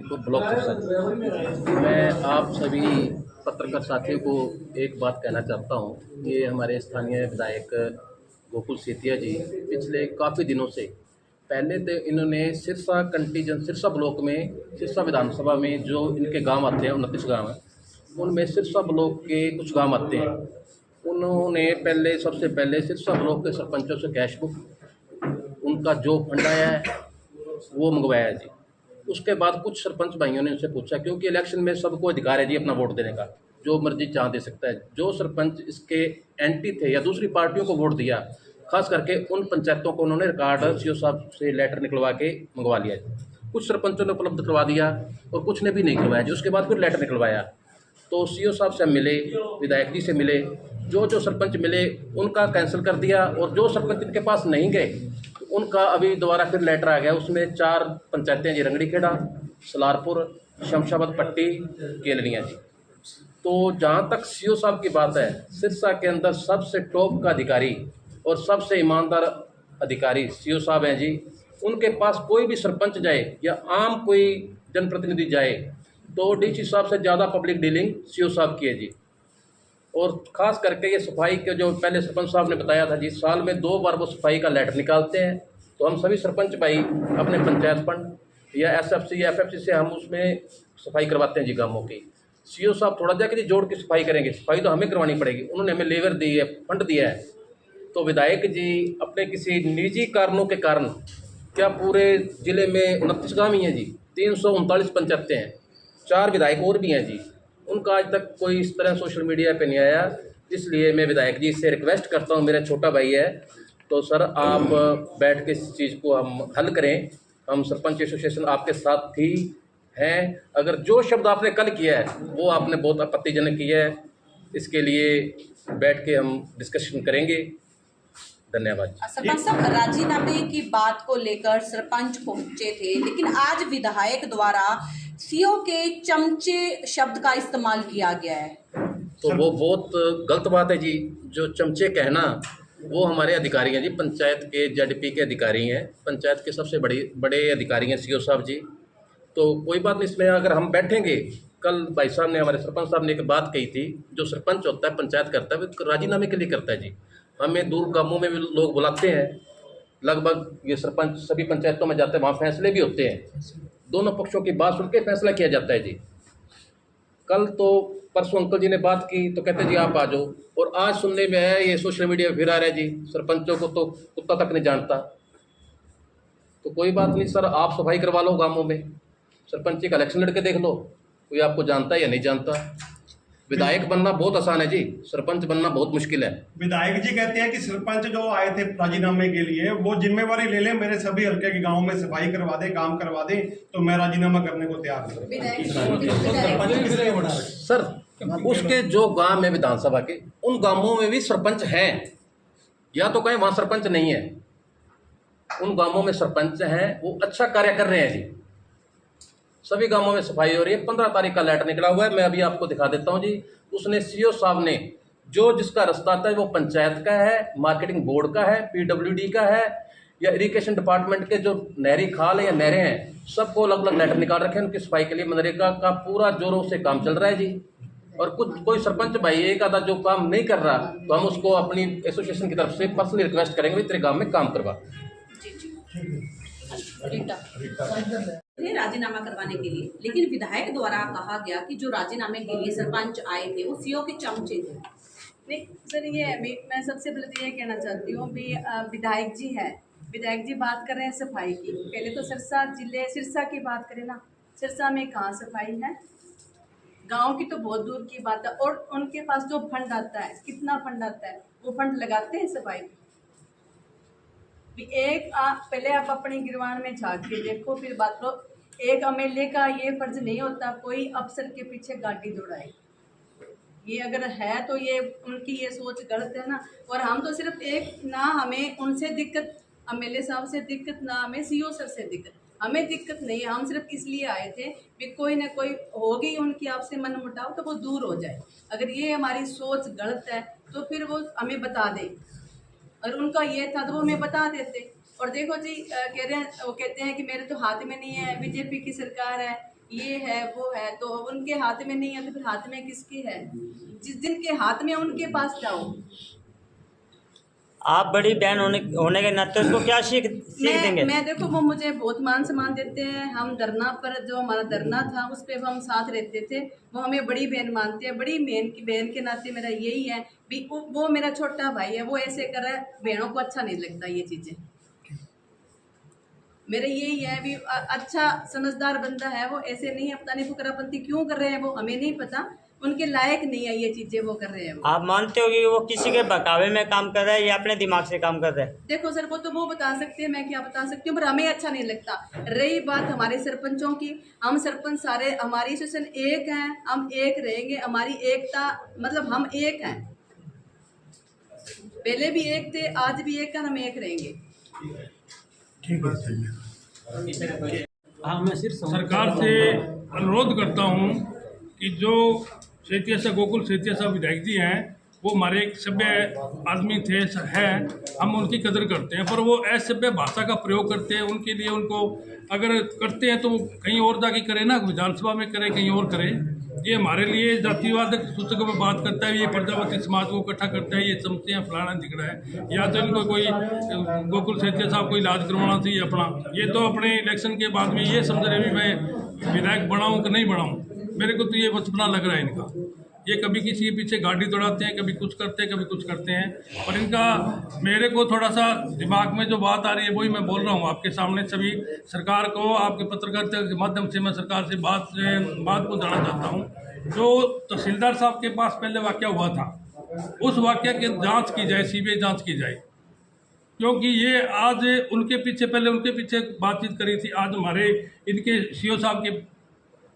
Block section. मैं आप सभी पत्रकार साथियों को एक बात कहना चाहता हूँ। ये हमारे स्थानीय विधायक गोकुल सेतिया जी पिछले काफ़ी दिनों से, पहले तो इन्होंने सिरसा कंटीजेंट, सिरसा ब्लॉक में, सिरसा विधानसभा में जो इनके गांव आते हैं 29 गांव हैं, उनमें सिरसा ब्लॉक के कुछ गांव आते हैं। उन्होंने पहले, सबसे पहले सिरसा ब्लॉक के सरपंचों से कैश बुक, उनका जो फंड आया है वो मंगवाया जी। उसके बाद कुछ सरपंच भाइयों ने उनसे पूछा, क्योंकि इलेक्शन में सबको अधिकार है जी अपना वोट देने का, जो मर्जी जहाँ दे सकता है। जो सरपंच इसके एंटी थे या दूसरी पार्टियों को वोट दिया, खास करके उन पंचायतों को उन्होंने रिकॉर्ड सीओ साहब से लेटर निकलवा के मंगवा लिया जी। कुछ सरपंचों ने उपलब्ध करवा दिया और कुछ ने भी नहीं करवाया जी। उसके बाद फिर लेटर निकलवाया तो सीओ साहब से मिले, विधायक जी से मिले, जो जो सरपंच मिले उनका कैंसिल कर दिया, और जो सरपंच इनके पास नहीं गए उनका अभी दोबारा फिर लेटर आ गया। उसमें 4 पंचायतें जी, रंगड़ी खेड़ा, सलारपुर, शमशाबाद पट्टी, केलनिया जी। तो जहाँ तक सीओ साहब की बात है, सिरसा के अंदर सबसे टॉप का अधिकारी और सबसे ईमानदार अधिकारी सीओ साहब हैं जी। उनके पास कोई भी सरपंच जाए या आम कोई जनप्रतिनिधि जाए तो डीसी साहब से ज़्यादा पब्लिक डीलिंग सीओ साहब की है जी। और ख़ास करके ये सफाई के, जो पहले सरपंच साहब ने बताया था जी, साल में 2 बार वो सफाई का लेटर निकालते हैं। तो हम सभी सरपंच भाई अपने पंचायत फंड या एसएफसी या एफएफसी से हम उसमें सफाई करवाते हैं जी गाँवों की। सीओ साहब थोड़ा जाके जी जोड़ के सफाई करेंगे, सफाई तो हमें करवानी पड़ेगी। उन्होंने हमें लेबर दी है, फंड दिया है। तो विधायक जी अपने किसी निजी कारणों के कारण, क्या पूरे ज़िले में 29 गाँव ही हैं जी, 339 पंचायतें हैं, 4 विधायक और भी हैं जी, उनका आज तक कोई इस तरह सोशल मीडिया पे नहीं आया। इसलिए मैं विधायक जी से रिक्वेस्ट करता हूँ, मेरा छोटा भाई है, तो सर आप बैठ के इस चीज़ को हम हल करें। हम सरपंच एसोसिएशन आपके साथ ही हैं। अगर जो शब्द आपने कल किया है वो आपने बहुत आपत्तिजनक किया है, इसके लिए बैठ के हम डिस्कशन करेंगे। धन्यवाद। सरपंच साहब, राजीनामे की बात को लेकर सरपंच पहुंचे थे, लेकिन आज विधायक द्वारा सीओ के चमचे शब्द का इस्तेमाल किया गया है, तो वो बहुत गलत बात है जी। जो चमचे कहना, वो हमारे अधिकारी हैं जी, पंचायत के जेडपी के अधिकारी हैं, पंचायत के सबसे बड़े अधिकारी हैं सीओ साहब जी। तो कोई बात नहीं, इसमें अगर हम बैठेंगे, कल भाई साहब ने, हमारे सरपंच साहब ने एक बात कही थी, जो सरपंच होता है, पंचायत करता है, वो राजीनामे के लिए करता है जी। हमें दूर गाँवों में भी लोग बुलाते हैं, लगभग ये सरपंच सभी पंचायतों में जाते हैं, वहाँ फैसले भी होते हैं, दोनों पक्षों की बात सुन के फैसला किया जाता है जी। कल तो परसों अंकल जी ने बात की तो कहते जी आप आ जाओ, और आज सुनने में है ये सोशल मीडिया फिर आ रहा है जी, सरपंचों को तो कुत्ता तक नहीं जानता। तो कोई बात नहीं सर, आप सफाई करवा लो गाँवों में, सरपंच का इलेक्शन लड़के देख लो, कोई आपको जानता है या नहीं जानता। विधायक बनना बहुत आसान है जी, सरपंच बनना बहुत मुश्किल है। विधायक जी कहते हैं कि सरपंच जो आए थे राजीनामे के लिए वो जिम्मेवारी ले लें, मेरे सभी हल्के के गांव में सफाई करवा दे, काम करवा दे, तो मैं राजीनामा करने को तैयार हूं। सर उसके जो गांव में विधानसभा के, उन गांवों में भी सरपंच हैं, या तो कहें वहां सरपंच नहीं है, उन गांवों में सरपंच हैं, वो अच्छा कार्य कर रहे हैं जी। सभी गांवों में सफाई हो रही है। 15 तारीख का लेटर निकला हुआ है, मैं अभी आपको दिखा देता हूं जी। उसने सीओ साहब ने, जो जिसका रास्ता आता है वो पंचायत का है, मार्केटिंग बोर्ड का है, पीडब्ल्यूडी का है, या इरिगेशन डिपार्टमेंट के जो नहरी खाल है या नहरें हैं, सबको अलग अलग लेटर निकाल रखे हैं उनकी सफाई के लिए। मनरेगा का पूरा जोरों से काम चल रहा है जी। और कोई सरपंच भाई एक आधा जो काम नहीं कर रहा, तो हम उसको अपनी एसोसिएशन की तरफ से पर्सनली रिक्वेस्ट करेंगे, तेरे गाँव में काम करवा। राजीनामा करवाने के लिए, लेकिन विधायक द्वारा कहा गया कि जो राजीनामे के लिए सरपंच आए थे वो सीओ के चमचे थे। नहीं सर, ये मैं सबसे पहले तो ये कहना चाहती हूँ भी विधायक जी हैं, विधायक जी बात कर रहे हैं सफाई की। पहले तो सिरसा की बात करें ना, सिरसा में कहाँ सफाई है, गांव की तो बहुत दूर की बात है। और उनके पास जो फंड आता है, कितना फंड आता है, वो फंड लगाते हैं सफाई। पहले आप अपने गिरवान में झाँक के देखो, फिर बात करो। एक एमएलए का ये फर्ज नहीं होता कोई अफसर के पीछे गाड़ी दौड़ाए, ये अगर है तो ये उनकी ये सोच गलत है ना। और हम तो सिर्फ एक ना, हमें उनसे दिक्कत, एमएलए साहब से दिक्कत ना, हमें सीओ सर से दिक्कत, हमें दिक्कत नहीं है। हम सिर्फ इसलिए आए थे कि कोई ना कोई हो गई उनकी आपसे मन मुटाव, तो वो दूर हो जाए। अगर ये हमारी सोच गलत है तो फिर वो हमें बता दें, और उनका ये था तो वो हमें बता देते। और देखो जी, कह रहे हैं, वो कहते हैं कि मेरे तो हाथ में नहीं है, बीजेपी की सरकार है, ये है वो है, तो उनके हाथ में नहीं है तो फिर हाथ में किसके है? जिस दिन के हाथ में उनके पास जाओ। आप बड़ी बहन होने के नाते उसको क्या सीख देंगे? मैं देखो, वो मुझे बहुत मान सम्मान देते हैं। हम धरना पर, जो हमारा धरना था उस पर हम साथ रहते थे, वो हमें बड़ी बहन मानते हैं। बड़ी बहन के नाते मेरा यही है भी, वो मेरा छोटा भाई है, वो ऐसे कर रहा है, बहनों को अच्छा नहीं लगता ये चीज़ें। मेरा यही है भी अच्छा समझदार बंदा है वो, ऐसे नहीं, पता नहीं फुकरापंती क्यों कर रहे हैं वो हमें नहीं पता, उनके लायक नहीं है ये चीजें वो कर रहे हैं। आप मानते हो कि वो किसी के बहकावे में काम कर रहा है या अपने दिमाग से काम कर रहा है? देखो सर, वो तो वो बता सकते हैं, मैं क्या बता सकती हूँ, पर हमें अच्छा नहीं लगता। रही बात हमारे सरपंचों की, हम सरपंच सारे, हमारी एसोसिएशन एक है, हम एक रहेंगे, हमारी एकता मतलब हम एक हैं, पहले भी एक थे, आज भी एक हैं, हम एक रहेंगे। सरकार से अनुरोध करता हूं कि जो सेतिया गोकुल सेतिया विधायक जी हैं, वो हमारे एक सभ्य आदमी थे हैं, हम उनकी कदर करते हैं, पर वो असभ्य भाषा का प्रयोग करते हैं। उनके लिए उनको अगर करते हैं तो कहीं और जाके करें ना, विधानसभा में करें, कहीं और करें। ये हमारे लिए जातिवाद सूचक में बात करता है, ये प्रजापति समाज को इकट्ठा करता है, ये समझते हैं फलाना दिख रहा है, या तो इनको कोई गोकुल सेतिया साहब को इलाज करवाना चाहिए अपना। ये तो अपने इलेक्शन के बाद में ये समझ रहे भी मैं विधायक बनाऊँ कि नहीं बनाऊँ। मेरे को तो ये बचपना लग रहा है इनका। ये कभी किसी के पीछे गाड़ी दौड़ाते हैं, कभी कुछ करते हैं, कभी कुछ करते हैं, और इनका मेरे को थोड़ा सा दिमाग में जो बात आ रही है वही मैं बोल रहा हूँ आपके सामने। सभी सरकार को, आपके पत्रकारिता के माध्यम से मैं सरकार से बात को जानना चाहता हूँ। जो तहसीलदार साहब के पास पहले वाकया हुआ था, उस वाकया की जाँच की जाए, CBI जाँच की जाए, क्योंकि ये आज उनके पीछे, पहले उनके पीछे बातचीत करी थी, आज हमारे इनके CO साहब के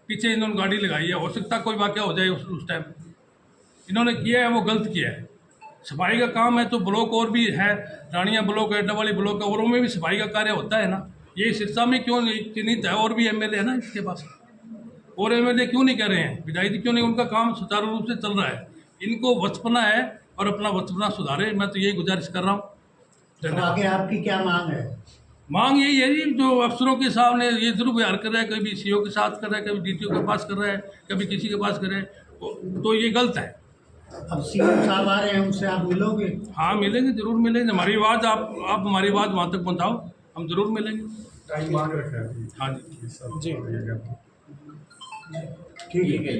पीछे इन्होंने गाड़ी लगाई है। हो सकता कोई वाकया हो जाए उस टाइम। इन्होंने किया है वो गलत किया है। सफाई का काम है तो ब्लॉक और भी है, रानिया ब्लॉक है, डबली ब्लॉक है, और में भी सफाई का कार्य होता है ना। ये सिरसा में क्यों चिन्हित है? और भी MLA है ना इसके पास, और MLA क्यों नहीं कर रहे हैं? विधायक क्यों नहीं? उनका काम सुचारू रूप से चल रहा है। इनको बचपना है और अपना बचपना सुधारे, मैं तो यही गुजारिश कर रहा हूँ। तो आगे आपकी क्या मांग है? मांग यही है जी, जो अफसरों के सामने ये दुर्व्यवहार कर रहा है, कभी CO के साथ कर रहा है, कभी DTO के पास कर रहा है, कभी किसी के पास कर रहा है, तो ये गलत है। अब CM साहब आ रहे हैं, उनसे आप मिलोगे? हाँ मिलेंगे, जरूर मिलेंगे। हमारी आवाज़ आप हमारी आवाज़ वहाँ तक पहुँचाओ, हम जरूर मिलेंगे। टाइम मांग रखा है। हाँ जी जी ठीक है।